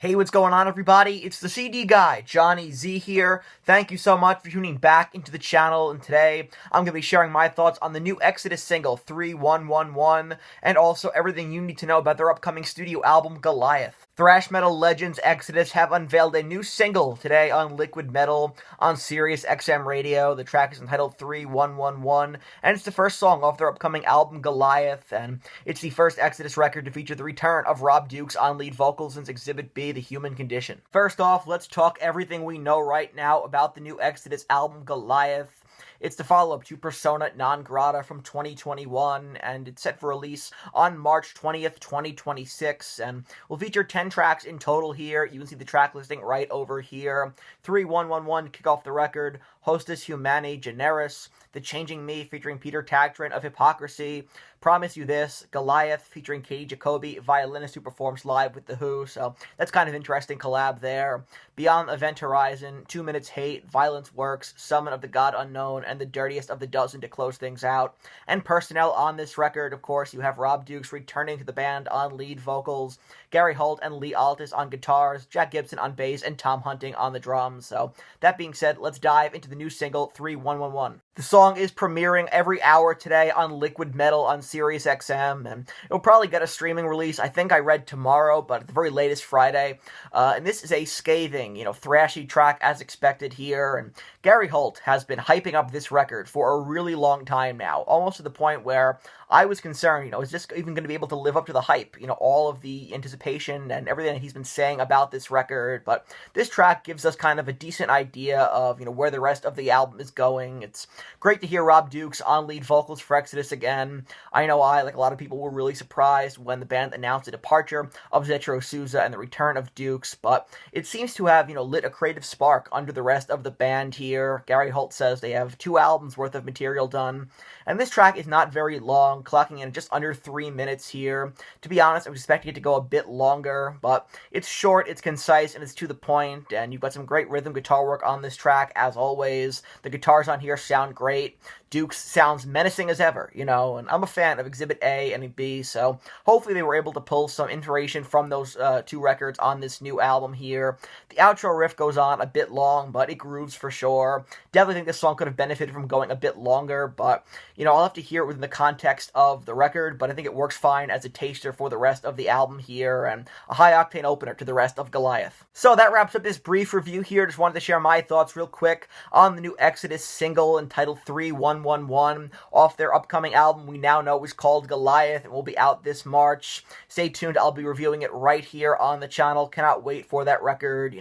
Hey, what's going on, everybody? It's the CD guy, Johnny Z here. Thank you so much for tuning back into the channel, and today I'm going to be sharing my thoughts on the new Exodus single, 3111, and also everything you need to know about their upcoming studio album, Goliath. Thrash metal legends Exodus have unveiled a new single today on Liquid Metal on Sirius XM Radio. The track is entitled 3111, and it's the first song off their upcoming album, Goliath, and it's the first Exodus record to feature the return of Rob Dukes on lead vocals since Exhibit B, The Human Condition. First off, let's talk everything we know right now about the new Exodus album, Goliath. It's the follow-up to Persona Non Grata from 2021, and it's set for release on March 20th, 2026, and will feature 10 tracks in total here. You can see the track listing right over here. 3111 kick off the record, Hostis Humani Generis, The Changing Me featuring Peter Tagtrin of Hypocrisy, Promise You This, Goliath featuring Katie Jacoby, violinist who performs live with The Who, so that's kind of interesting collab there. Beyond Event Horizon, 2 Minutes Hate, Violence Works, Summon of the God Unknown, and The Dirtiest of the Dozen to close things out. And personnel on this record, of course, you have Rob Dukes returning to the band on lead vocals, Gary Holt and Lee Altus on guitars, Jack Gibson on bass, and Tom Hunting on the drums. So, that being said, let's dive into the new single, 3111. The song is premiering every hour today on Liquid Metal on Sirius XM, and it'll probably get a streaming release, I think I read tomorrow, but at the very latest Friday. And this is a scathing, thrashy track as expected here, and Gary Holt has been hyping up this record for a really long time now, almost to the point where I was concerned, is this even going to be able to live up to the hype, all of the anticipation and everything that he's been saying about this record, but this track gives us kind of a decent idea of, where the rest of the album is going. It's great to hear Rob Dukes on lead vocals for Exodus again. I know like a lot of people, were really surprised when the band announced the departure of Zetro Souza and the return of Dukes, but it seems to have, lit a creative spark under the rest of the band here. Gary Holt says they have 2 albums worth of material done, and this track is not very long, clocking in just under 3 minutes here. To be honest, I was expecting it to go a bit longer, but it's short, it's concise, and it's to the point, and you've got some great rhythm guitar work on this track, as always. The guitars on here sound great. Dukes sounds menacing as ever, and I'm a fan of Exhibit A and B, so hopefully they were able to pull some inspiration from those 2 records on this new album here. The outro riff goes on a bit long, but it grooves for sure. Definitely think this song could have benefited from going a bit longer, but, I'll have to hear it within the context of the record, but I think it works fine as a taster for the rest of the album here, and a high-octane opener to the rest of Goliath. So that wraps up this brief review here. Just wanted to share my thoughts real quick on the new Exodus single entitled 3111 off their upcoming album we now know is called Goliath and will be out this March. Stay tuned, I'll be reviewing it right here on the channel. Cannot wait for that record.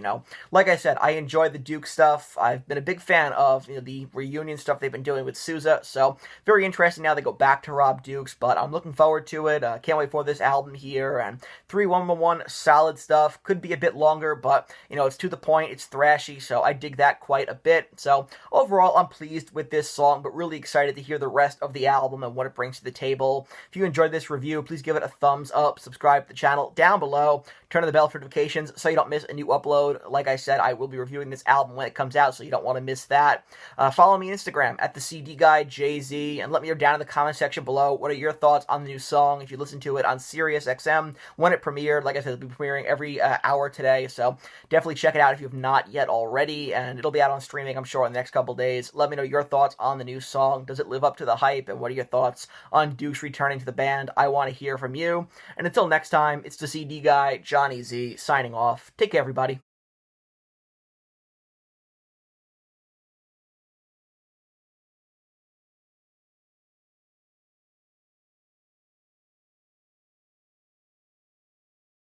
Like I said, I enjoy the Duke stuff. I've been a big fan of the reunion stuff they've been doing with Souza, so very interesting now they go back to Rob Dukes, but I'm looking forward to it. Can't wait for this album here, and 3111, solid stuff. Could be a bit longer, but it's to the point, it's thrashy, so I dig that quite a bit. So overall, I'm pleased with this song, but really excited to hear the rest of the album and what it brings to the table. If you enjoyed this review, please give it a thumbs up, subscribe to the channel down below, turn on the bell for notifications so you don't miss a new upload. Like I said, I will be reviewing this album when it comes out, so you don't want to miss that. Follow me on Instagram at the CD Guy JZ, and let me know down in the comment section below what are your thoughts on the new song. If you listen to it on Sirius XM when it premiered, like I said, it'll be premiering every hour today, so definitely check it out if you have not yet already, and it'll be out on streaming, I'm sure, in the next couple days. Let me know your thoughts on the new song. Does it live up to the hype, and what are your thoughts on Dukes returning to the band? I want to hear from you, and until next time, it's the CD Guy, Johnny Z, signing off. Take care, everybody.